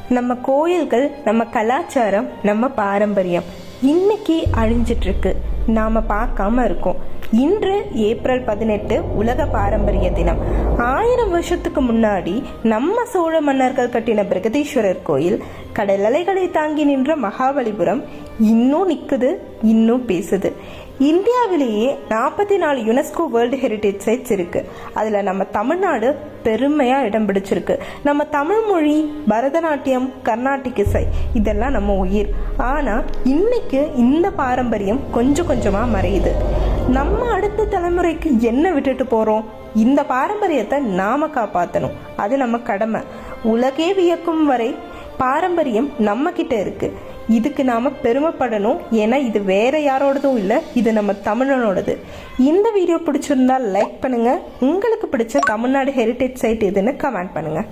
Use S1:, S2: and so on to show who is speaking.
S1: நம்ம கோயில்கள், நம்ம கலாச்சாரம், நம்ம பாரம்பரியம் இன்னைக்கு அழிஞ்சிட்டு இருக்கு. நாம பார்க்காம இருக்கோம். இன்று ஏப்ரல் 18 உலக பாரம்பரிய தினம். 1000 வருஷத்துக்கு முன்னாடி நம்ம சோழ மன்னர்கள் கட்டின பிரகதீஸ்வரர் கோயில், கடல் அலைகளை தாங்கி நின்ற மகாபலிபுரம் இன்னும் நிக்குது, இன்னும் பேசுது. இந்தியாவிலேயே 44 யுனெஸ்கோ வேர்ல்டு ஹெரிட்டேஜ் சைட்ஸ் இருக்கு. அதுல நம்ம தமிழ்நாடு பெருமையா இடம் பிடிச்சிருக்கு. நம்ம தமிழ் மொழி, பரதநாட்டியம், கர்நாடிக் இசை இதெல்லாம் நம்ம உயிர். ஆனா இன்னைக்கு இந்த பாரம்பரியம் கொஞ்சம் கொஞ்சமா மறையுது. நம்ம அடுத்த தலைமுறைக்கு என்ன விட்டுட்டு போறோம்? இந்த பாரம்பரியத்தை நாம காப்பாற்றணும். அது நம்ம கடமை. உலகே வியக்கும் வரை பாரம்பரியம் நம்ம கிட்ட இருக்கு. இதுக்கு நாம பெருமைப்படணும். ஏன்னா இது வேற யாரோடதும் இல்லை, இது நம்ம தமிழனோடது. இந்த வீடியோ பிடிச்சிருந்தா லைக் பண்ணுங்க. உங்களுக்கு பிடிச்ச தமிழ்நாடு ஹெரிட்டேஜ் சைட் எதுன்னு கமெண்ட் பண்ணுங்க.